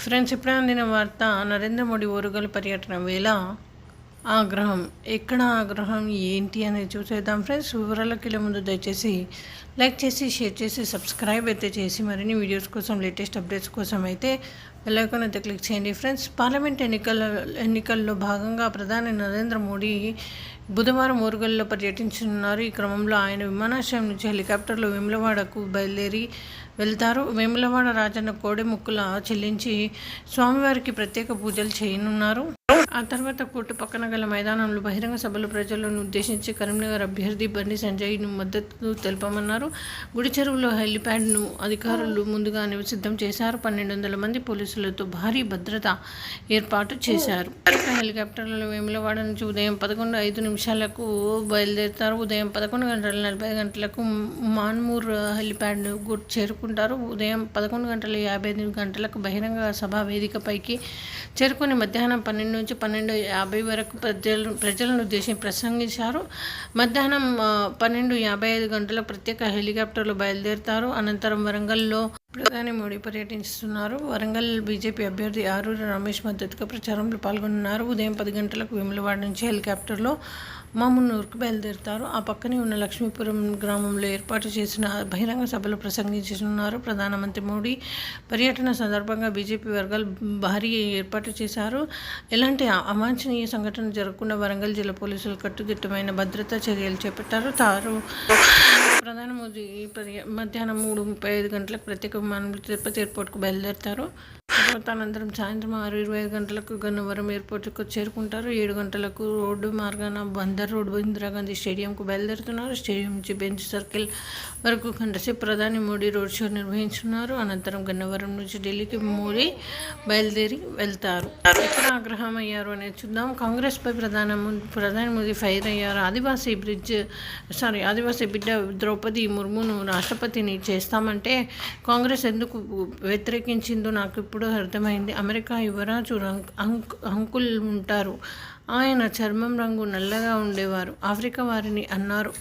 Friends, ఇప్పుడే అందిన వార్త. నరేంద్ర మోడీ ఓరుగల్ పర్యటన వేళ ఆగ్రహం. ఎక్కడ ఆగ్రహం, ఏంటి అనేది చూసేద్దాం ఫ్రెండ్స్. వివరాలకు వెళ్ళే ముందు దయచేసి లైక్ చేసి, షేర్ చేసి, సబ్స్క్రైబ్ అయితే చేసి మరిన్ని వీడియోస్ కోసం, లేటెస్ట్ అప్డేట్స్ కోసం అయితే బెల్ ఐకాన్ అయితే క్లిక్ చేయండి ఫ్రెండ్స్. పార్లమెంట్ ఎన్నికల్లో భాగంగా ప్రధాని నరేంద్ర మోడీ బుధవారం ఓరుగల్లో పర్యటించనున్నారు. ఈ క్రమంలో ఆయన విమానాశ్రయం నుంచి హెలికాప్టర్లో వేములవాడకు బయలుదేరి వెళ్తారు. వేములవాడ రాజన్న కోడెముక్కుల చెల్లించి స్వామివారికి ప్రత్యేక పూజలు చేయనున్నారు. ఆ తర్వాత కోర్టు పక్కన గల మైదానంలో బహిరంగ సభలో ప్రజలను ఉద్దేశించి కరీంనగర్ అభ్యర్థి బండి సంజయ్ను మద్దతు తెలుపమన్నారు. గుడి చెరువులో హెలిప్యాడ్ను అధికారులు ముందుగానే సిద్ధం చేశారు. 1200 మంది పోలీసులతో భారీ భద్రత ఏర్పాటు చేశారు. హెలికాప్టర్లలో వేములవాడ నుంచి ఉదయం 11:05 బయలుదేరుతారు. ఉదయం 11:40 మాన్మూర్ హెలిప్యాడ్ చేరుకుంటారు. ఉదయం 11:55 బహిరంగ సభా వేదికపైకి చేరుకుని మధ్యాహ్నం 12 నుంచి 12:50 వరకు ప్రజలను ఉద్దేశించి ప్రసంగించారు. మధ్యాహ్నం 12:55 ప్రత్యేక హెలికాప్టర్లో బయలుదేరుతారు. అనంతరం వరంగల్లో ప్రధాని మోడీ పర్యటిస్తున్నారు. వరంగల్ బీజేపీ అభ్యర్థి ఆరూరి రమేష్ మద్దతుగా ప్రచారంలో పాల్గొన్నారు. ఉదయం 10 గంటలకు వేములవాడ నుంచి హెలికాప్టర్లో మామున్నూరుకు బయలుదేరుతారు. ఆ పక్కనే ఉన్న లక్ష్మీపురం గ్రామంలో ఏర్పాటు చేసిన బహిరంగ సభలో ప్రసంగించనున్నారు. ప్రధానమంత్రి మోడీ పర్యటన సందర్భంగా బీజేపీ వర్గాలు భారీ ఏర్పాటు చేశారు. ఎలాంటి అవాంఛనీయ సంఘటన జరగకుండా వరంగల్ జిల్లా పోలీసులు కట్టుదిట్టమైన భద్రతా చర్యలు చేపట్టారు. ప్రధాని మోదీ మధ్యాహ్నం 3:35 ప్రత్యేక విమానంలో తిరుపతి ఎయిర్పోర్ట్కు బయలుదేరుతారు. తర్వాత అనంతరం సాయంత్రం 6:25 గన్నవరం ఎయిర్పోర్ట్కు చేరుకుంటారు. 7 గంటలకు రోడ్డు మార్గాన బందర్ రోడ్ ఇందిరాగాంధీ స్టేడియంకు బయలుదేరుతున్నారు. స్టేడియం నుంచి బెంచ్ సర్కిల్ వరకు గంటసేపు ప్రధాని మోడీ రోడ్ షో నిర్వహించున్నారు. అనంతరం గన్నవరం నుంచి ఢిల్లీకి మోడీ బయలుదేరి వెళ్తారు. ఎక్కడ ఆగ్రహం అయ్యారు అనేది చూద్దాం. కాంగ్రెస్పై ప్రధాని మోదీ ఫైర్ అయ్యారు. ఆదివాసీ బిడ్డ ద్రౌపది ముర్మును రాష్ట్రపతిని చేస్తామంటే కాంగ్రెస్ ఎందుకు వ్యతిరేకించిందో నాకు ఇప్పుడు అర్థమైంది. అమెరికా యువరాజు అంకుల్ ఉంటారు. ఆయన చర్మం రంగు నల్లగా ఉండేవారు. ఆఫ్రికా వారిని అన్నారు.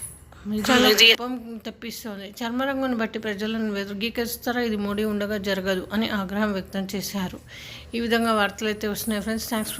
కోపం తెప్పిస్తోంది. చర్మరంగును బట్టి ప్రజలను వర్గీకరిస్తారా? ఇది మోడీ ఉండగా జరగదు అని ఆగ్రహం వ్యక్తం చేశారు. ఈ విధంగా వార్తలు అయితే వస్తున్నాయి ఫ్రెండ్స్. థ్యాంక్స్.